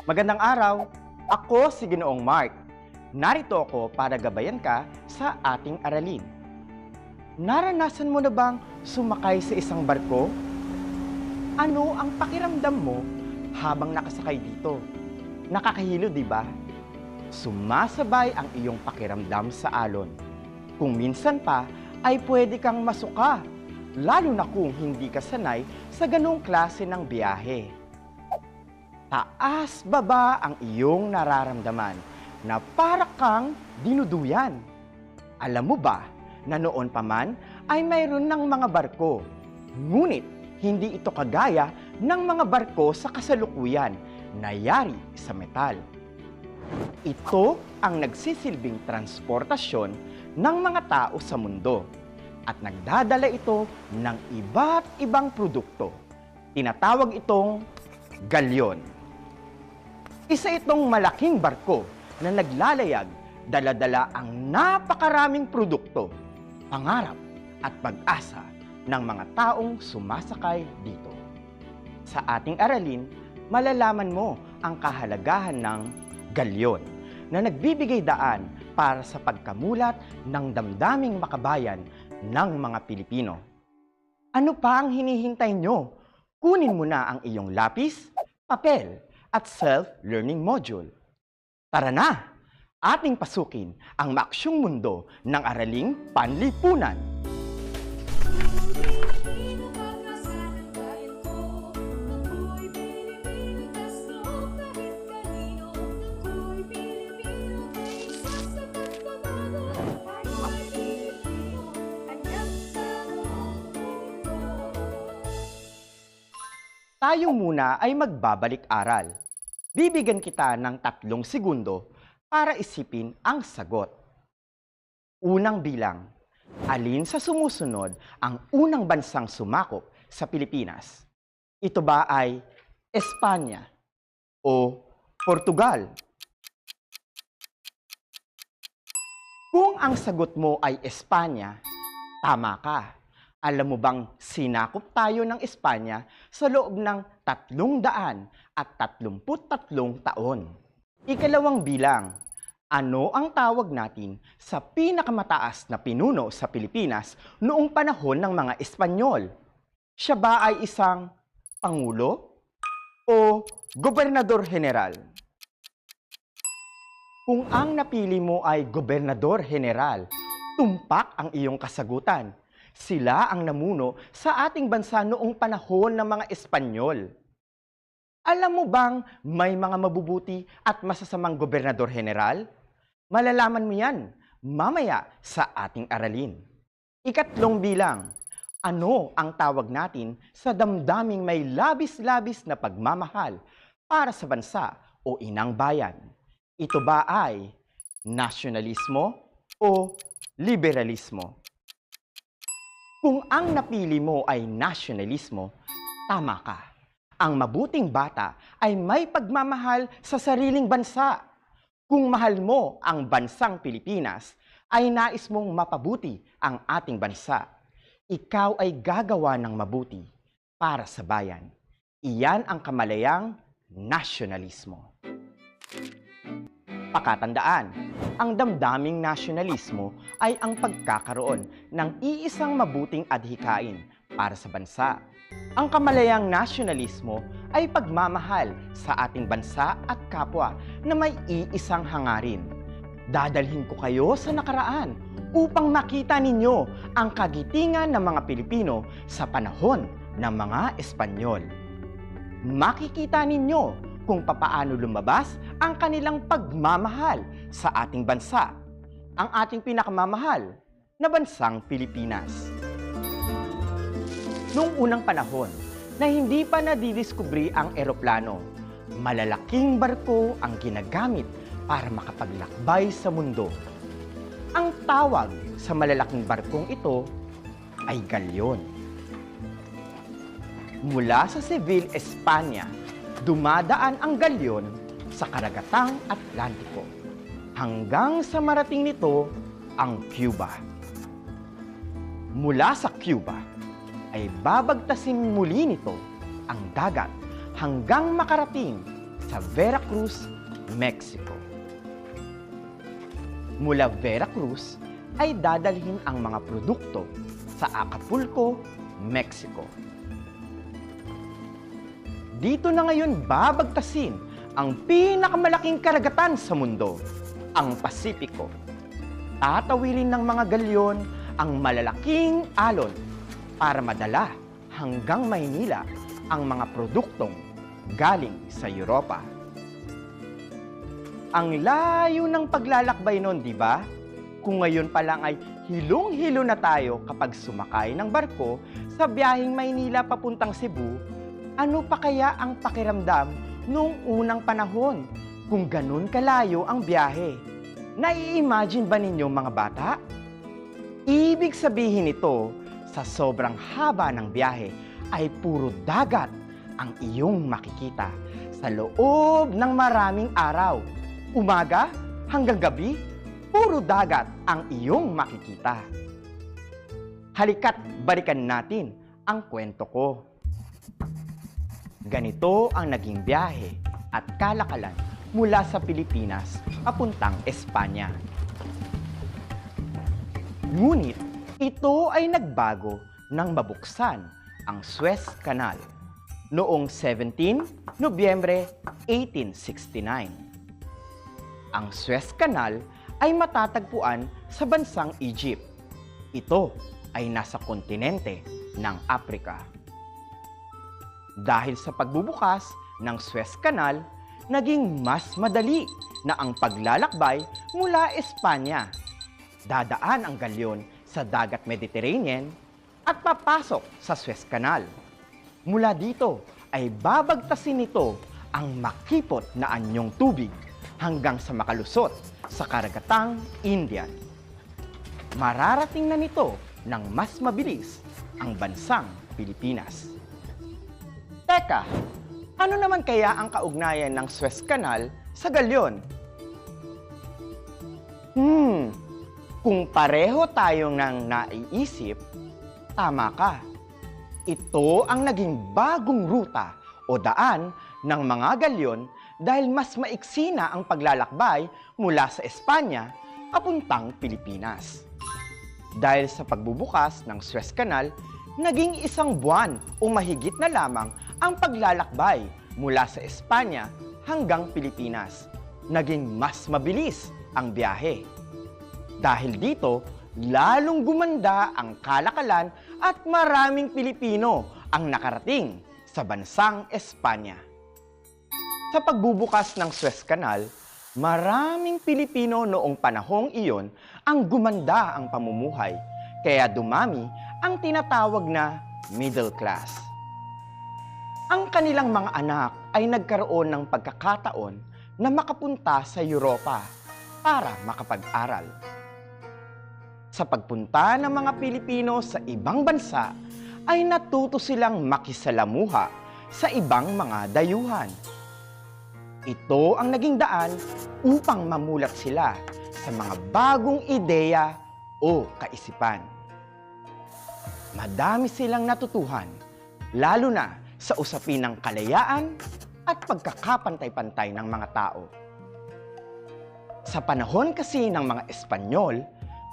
Magandang araw! Ako si Ginoong Mark. Narito ako para gabayan ka sa ating aralin. Naranasan mo na bang sumakay sa isang barko? Ano ang pakiramdam mo habang nakasakay dito? Nakakahilo, di ba? Sumasabay ang iyong pakiramdam sa alon. Kung minsan pa ay pwede kang masuka, lalo na kung hindi ka sanay sa ganong klase ng biyahe. Taas-baba ang iyong nararamdaman na para kang dinuduyan. Alam mo ba na noon pa man ay mayroon ng mga barko, ngunit hindi ito kagaya ng mga barko sa kasalukuyan na yari sa metal. Ito ang nagsisilbing transportasyon ng mga tao sa mundo at nagdadala ito ng iba't ibang produkto. Tinatawag itong galyon. Isa itong malaking barko na naglalayag, dala-dala ang napakaraming produkto, pangarap at pag-asa ng mga taong sumasakay dito. Sa ating aralin, malalaman mo ang kahalagahan ng galyon na nagbibigay daan para sa pagkamulat ng damdaming makabayan ng mga Pilipino. Ano pa ang hinihintay nyo? Kunin mo na ang iyong lapis, papel, at self-learning module. Tara na! Ating pasukin ang maaksyong mundo ng araling panlipunan. Tayo muna ay magbabalik-aral. Bibigyan kita ng 3 segundo para isipin ang sagot. Unang bilang, alin sa sumusunod ang unang bansang sumakop sa Pilipinas? Ito ba ay Espanya o Portugal? Kung ang sagot mo ay Espanya, tama ka. Alam mo bang sinakop tayo ng Espanya sa loob ng 333 taon? Ikalawang bilang, ano ang tawag natin sa pinakamataas na pinuno sa Pilipinas noong panahon ng mga Espanyol? Siya ba ay isang pangulo o gobernador general? Kung ang napili mo ay gobernador general, tumpak ang iyong kasagutan. Sila ang namuno sa ating bansa noong panahon ng mga Espanyol. Alam mo bang may mga mabubuti at masasamang gobernador general? Malalaman mo yan mamaya sa ating aralin. Ikatlong bilang, ano ang tawag natin sa damdaming may labis-labis na pagmamahal para sa bansa o inang bayan? Ito ba ay nasyonalismo o liberalismo? Kung ang napili mo ay nasyonalismo, tama ka. Ang mabuting bata ay may pagmamahal sa sariling bansa. Kung mahal mo ang bansang Pilipinas, ay nais mong mapabuti ang ating bansa. Ikaw ay gagawa ng mabuti para sa bayan. Iyan ang kamalayang nasyonalismo. Pakatandaan, ang damdaming nasyonalismo ay ang pagkakaroon ng iisang mabuting adhikain para sa bansa. Ang kamalayang nasyonalismo ay pagmamahal sa ating bansa at kapwa na may iisang hangarin. Dadalhin ko kayo sa nakaraan upang makita ninyo ang kagitingan ng mga Pilipino sa panahon ng mga Espanyol. Makikita ninyo kung papaano lumabas ang kanilang pagmamahal sa ating bansa, ang ating pinakamamahal na bansang Pilipinas. Noong unang panahon na hindi pa nadidiskubre ang eroplano, malalaking barko ang ginagamit para makapaglakbay sa mundo. Ang tawag sa malalaking barkong ito ay galyon. Mula sa Seville, Espanya, dumadaan ang galyon sa karagatang Atlantiko hanggang sa marating nito ang Cuba. Mula sa Cuba ay babagtasin muli nito ang dagat hanggang makarating sa Veracruz, Mexico. Mula Veracruz ay dadalhin ang mga produkto sa Acapulco, Mexico. Dito na ngayon babagtasin ang pinakamalaking karagatan sa mundo, ang Pasipiko. Tatawilin ng mga galyon ang malalaking alon para madala hanggang Maynila ang mga produktong galing sa Europa. Ang layo ng paglalakbay nun, di ba? Kung ngayon pa lang ay hilong-hilo na tayo kapag sumakay ng barko sa biyaheng Maynila papuntang Cebu, ano pa kaya ang pakiramdam noong unang panahon kung ganun kalayo ang biyahe? Nai-imagine ba ninyo mga bata? Ibig sabihin nito, sa sobrang haba ng biyahe ay puro dagat ang iyong makikita sa loob ng maraming araw. Umaga hanggang gabi, puro dagat ang iyong makikita. Halika't balikan natin ang kwento ko. Ganito ang naging biyahe at kalakalan mula sa Pilipinas papuntang Espanya. Ngunit ito ay nagbago nang mabuksan ang Suez Canal noong 17 Nobyembre 1869. Ang Suez Canal ay matatagpuan sa bansang Egypt. Ito ay nasa kontinente ng Africa. Dahil sa pagbubukas ng Suez Canal, naging mas madali na ang paglalakbay mula Espanya. Dadaan ang galyon sa dagat Mediterranean at papasok sa Suez Canal. Mula dito ay babagtasin nito ang makipot na anyong tubig hanggang sa makalusot sa karagatang Indian. Mararating na nito ng mas mabilis ang bansang Pilipinas. Teka, ano naman kaya ang kaugnayan ng Suez Canal sa galyon? Kung pareho tayong nang naiisip, tama ka. Ito ang naging bagong ruta o daan ng mga galyon dahil mas maiksi na ang paglalakbay mula sa Espanya papuntang Pilipinas. Dahil sa pagbubukas ng Suez Canal, naging 1 buwan o mahigit na lamang ang paglalakbay mula sa Espanya hanggang Pilipinas. Naging mas mabilis ang biyahe. Dahil dito, lalong gumanda ang kalakalan at maraming Pilipino ang nakarating sa bansang Espanya. Sa pagbubukas ng Suez Canal, maraming Pilipino noong panahong iyon ang gumanda ang pamumuhay, kaya dumami ang tinatawag na middle class. Ang kanilang mga anak ay nagkaroon ng pagkakataon na makapunta sa Europa para makapag-aral. Sa pagpunta ng mga Pilipino sa ibang bansa, ay natuto silang makisalamuha sa ibang mga dayuhan. Ito ang naging daan upang mamulat sila sa mga bagong ideya o kaisipan. Madami silang natutuhan, lalo na sa usapin ng kalayaan at pagkakapantay-pantay ng mga tao. Sa panahon kasi ng mga Espanyol,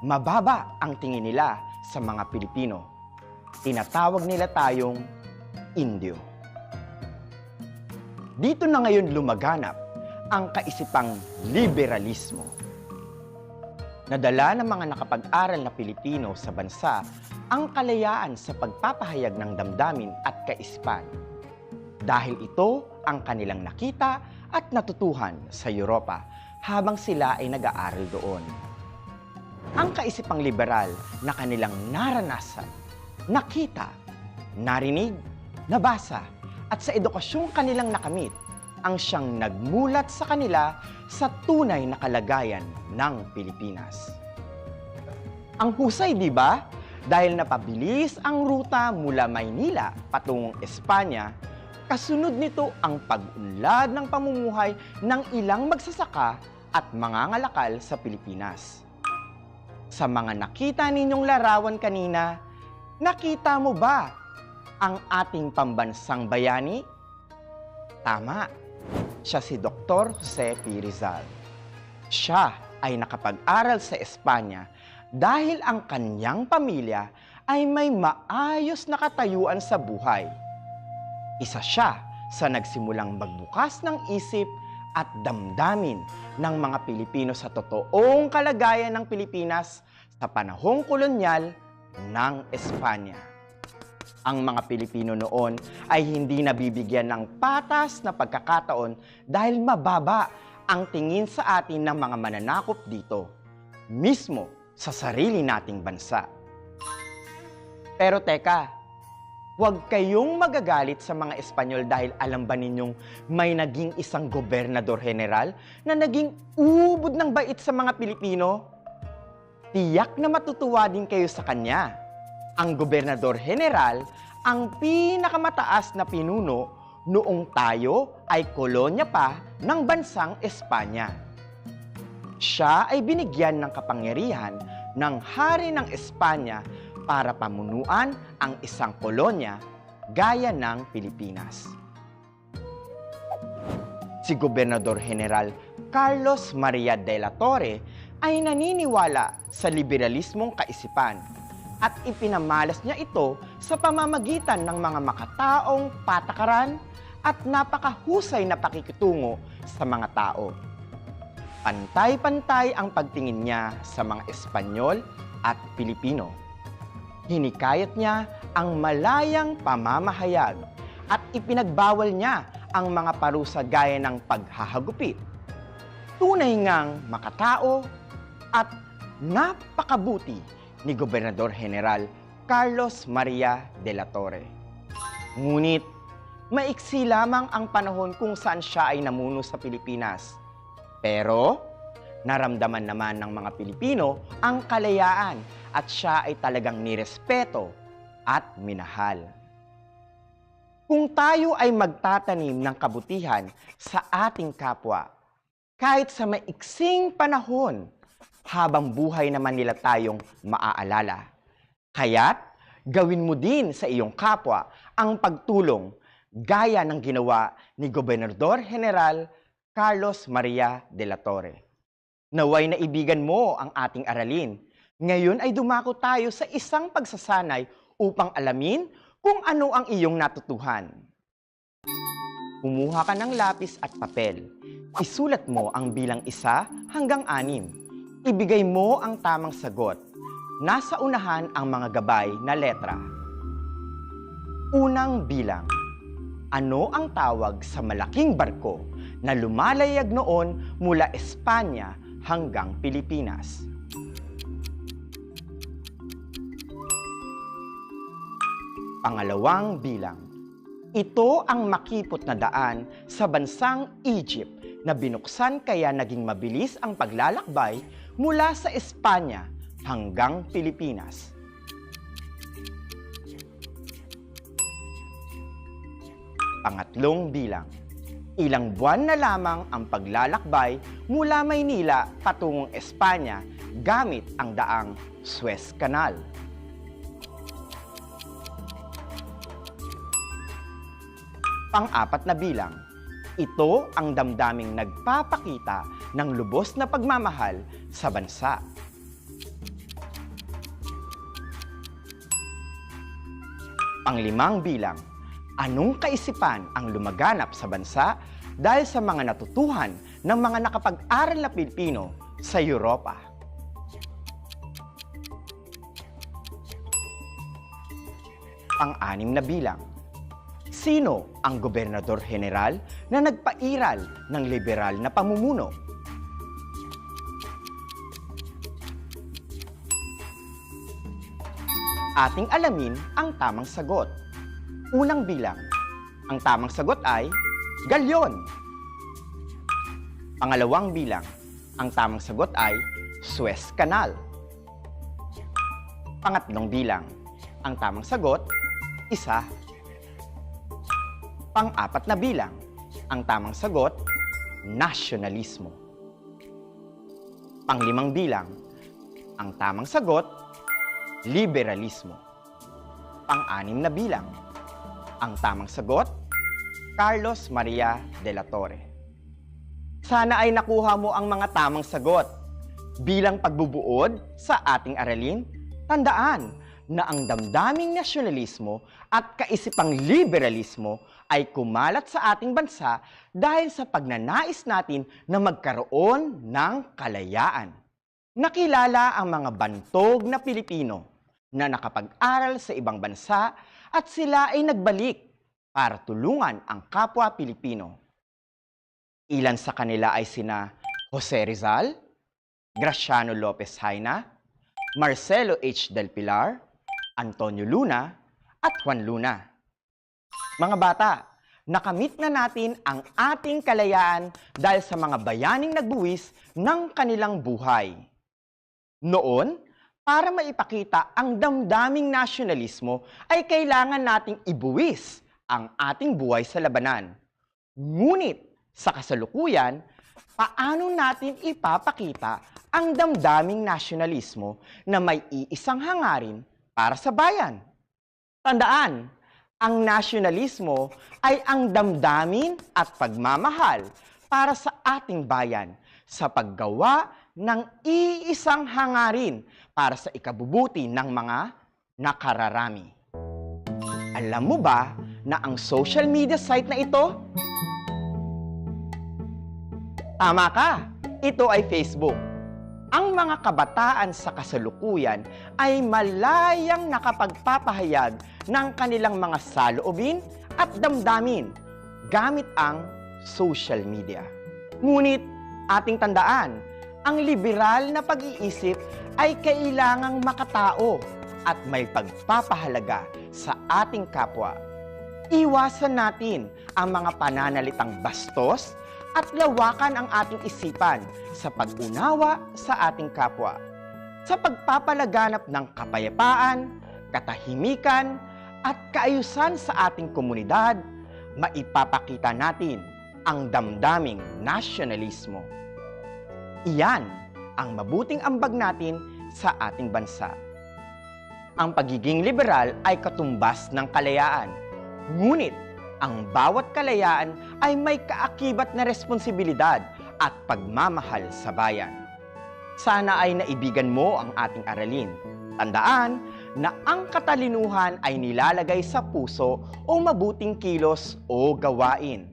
mababa ang tingin nila sa mga Pilipino. Tinatawag nila tayong Indio. Dito na ngayon lumaganap ang kaisipang liberalismo. Nadala ng mga nakapag-aral na Pilipino sa bansa ang kalayaan sa pagpapahayag ng damdamin at kaisipan. Dahil ito ang kanilang nakita at natutuhan sa Europa habang sila ay nag-aaral doon. Ang kaisipang liberal na kanilang naranasan, nakita, narinig, nabasa, at sa edukasyong kanilang nakamit, ang siyang nagmulat sa kanila sa tunay na kalagayan ng Pilipinas. Ang husay, di ba? Dahil napabilis ang ruta mula Maynila patungong Espanya, kasunod nito ang pag-unlad ng pamumuhay ng ilang magsasaka at mangangalakal sa Pilipinas. Sa mga nakita ninyong larawan kanina, nakita mo ba ang ating pambansang bayani? Tama, Siya si Dr. Jose P. Rizal. Siya ay nakapag-aral sa Espanya dahil ang kanyang pamilya ay may maayos na katayuan sa buhay. Isa siya sa nagsimulang magbukas ng isip at damdamin ng mga Pilipino sa totoong kalagayan ng Pilipinas sa panahong kolonyal ng Espanya. Ang mga Pilipino noon ay hindi nabibigyan ng patas na pagkakataon dahil mababa ang tingin sa atin ng mga mananakop dito, mismo sa sarili nating bansa. Pero teka, huwag kayong magagalit sa mga Espanyol dahil alam ba ninyong may naging isang gobernador general na naging ubod ng bait sa mga Pilipino? Tiyak na matutuwa din kayo sa kanya. Ang gobernador general ang pinakamataas na pinuno noong tayo ay kolonya pa ng bansang Espanya. Siya ay binigyan ng kapangyarihan ng hari ng Espanya para pamunuan ang isang kolonya gaya ng Pilipinas. Si Gobernador General Carlos Maria de la Torre ay naniniwala sa liberalismong kaisipan at ipinamalas niya ito sa pamamagitan ng mga makataong patakaran at napakahusay na pakikitungo sa mga tao. Pantay-pantay ang pagtingin niya sa mga Espanyol at Pilipino. Hinikayat niya ang malayang pamamahayag at ipinagbawal niya ang mga parusa gaya ng paghahagupit. Tunay ngang makatao at napakabuti ni Gobernador General Carlos Maria de la Torre. Ngunit, maiksi lamang ang panahon kung saan siya ay namuno sa Pilipinas. Pero, naramdaman naman ng mga Pilipino ang kalayaan at siya ay talagang nirespeto at minahal. Kung tayo ay magtatanim ng kabutihan sa ating kapwa, kahit sa maiksing panahon, habang buhay naman nila tayong maaalala. Kaya't gawin mo din sa iyong kapwa ang pagtulong gaya ng ginawa ni Gobernador General Carlos Maria de la Torre. Naway naibigan mo ang ating aralin. Ngayon ay dumako tayo sa isang pagsasanay upang alamin kung ano ang iyong natutuhan. Kumuha ka ng lapis at papel. Isulat mo ang bilang 1 hanggang 6. Ibigay mo ang tamang sagot. Nasa unahan ang mga gabay na letra. Unang bilang. Ano ang tawag sa malaking barko na lumalayag noon mula Espanya hanggang Pilipinas? Pangalawang bilang. Ito ang makipot na daan sa bansang Egypt na binuksan kaya naging mabilis ang paglalakbay mula sa Espanya hanggang Pilipinas. Pangatlong bilang. Ilang buwan na lamang ang paglalakbay mula Maynila patungong Espanya gamit ang daang Suez Canal. Pang-4 na bilang. Ito ang damdaming nagpapakita ng lubos na pagmamahal sa bansa. Pang-5 bilang. Anong kaisipan ang lumaganap sa bansa dahil sa mga natutuhan ng mga nakapag-aral na Pilipino sa Europa? Pang-6 na bilang. Sino ang Gobernador General na nagpairal ng liberal na pamumuno? Ating alamin ang tamang sagot. Unang bilang. Ang tamang sagot ay galyon. Pangalawang bilang. Ang tamang sagot ay Suez Canal. Pangatlong bilang. Ang tamang sagot, 1. Pang-4 na bilang. Ang tamang sagot, nasyonalismo. Pang-5 bilang. Ang tamang sagot, liberalismo. Pang-6 na bilang. Ang tamang sagot, Carlos Maria de la Torre. Sana ay nakuha mo ang mga tamang sagot. Bilang pagbubuod sa ating aralin, tandaan na ang damdaming nasyonalismo at kaisipang liberalismo ay kumalat sa ating bansa dahil sa pagnanais natin na magkaroon ng kalayaan. Nakilala ang mga bantog na Pilipino na nakapag-aral sa ibang bansa at sila ay nagbalik para tulungan ang kapwa Pilipino. Ilan sa kanila ay sina Jose Rizal, Graciano Lopez Haina, Marcelo H. Del Pilar, Antonio Luna, at Juan Luna. Mga bata, nakamit na natin ang ating kalayaan dahil sa mga bayaning nagbuwis ng kanilang buhay. Noon, para maipakita ang damdaming nasyonalismo ay kailangan nating ibuwis ang ating buhay sa labanan. Ngunit sa kasalukuyan, paano natin ipapakita ang damdaming nasyonalismo na may iisang hangarin para sa bayan? Tandaan, ang nasyonalismo ay ang damdamin at pagmamahal para sa ating bayan sa paggawa ng iisang hangarin para sa ikabubuti ng mga nakararami. Alam mo ba na ang social media site na ito? Tama ka, ito ay Facebook. Ang mga kabataan sa kasalukuyan ay malayang nakapagpapahayag ng kanilang mga saloobin at damdamin gamit ang social media. Ngunit ating tandaan, ang liberal na pag-iisip ay kailangang makatao at may pagpapahalaga sa ating kapwa. Iwasan natin ang mga pananalitang bastos at lawakan ang ating isipan sa pag-unawa sa ating kapwa. Sa pagpapalaganap ng kapayapaan, katahimikan, at kaayusan sa ating komunidad, maipapakita natin ang damdaming nasyonalismo. Iyan ang mabuting ambag natin sa ating bansa. Ang pagiging liberal ay katumbas ng kalayaan, ngunit ang bawat kalayaan ay may kaakibat na responsibilidad at pagmamahal sa bayan. Sana ay naibigan mo ang ating aralin. Tandaan na ang katalinuhan ay nilalagay sa puso o mabuting kilos o gawain.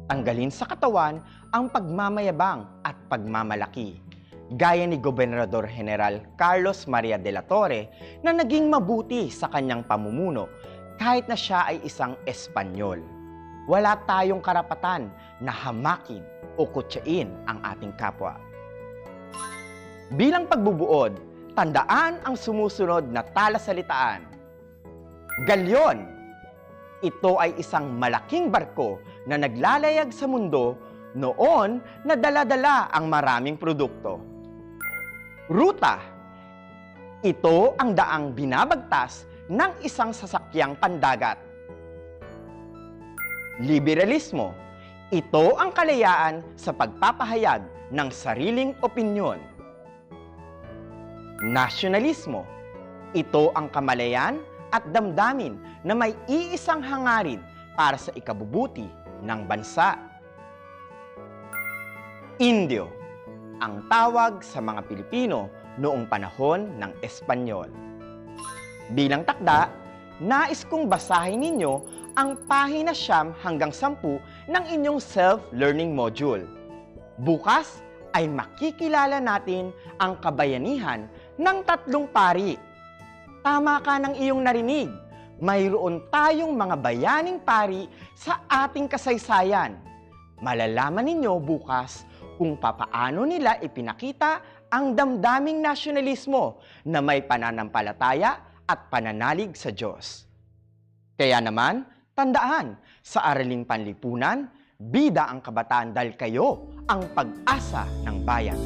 Tanggalin sa katawan ang pagmamayabang at pagmamalaki. Gaya ni Gobernador General Carlos Maria de la Torre na naging mabuti sa kanyang pamumuno kahit na siya ay isang Espanyol. Wala tayong karapatan na hamakin o kutsain ang ating kapwa. Bilang pagbubuod, tandaan ang sumusunod na talasalitaan. Galyon. Ito ay isang malaking barko na naglalayag sa mundo noon na dala-dala ang maraming produkto. Ruta. Ito ang daang binabagtas ng isang sasakyang pandagat. Liberalismo. Ito ang kalayaan sa pagpapahayag ng sariling opinyon. Nasyonalismo. Ito ang kamalayan at damdamin na may iisang hangarin para sa ikabubuti ng bansa. Indio. Ang tawag sa mga Pilipino noong panahon ng Espanyol. Bilang takda, nais kong basahin ninyo ang pahina 9 hanggang 10 ng inyong self-learning module. Bukas ay makikilala natin ang kabayanihan ng 3 pari. Tama ka ng iyong narinig, mayroon tayong mga bayaning pari sa ating kasaysayan. Malalaman ninyo bukas kung papaano nila ipinakita ang damdaming nasyonalismo na may pananampalataya at pananalig sa Diyos. Kaya naman, tandaan, sa Araling Panlipunan, bida ang kabataan dahil kayo ang pag-asa ng bayan.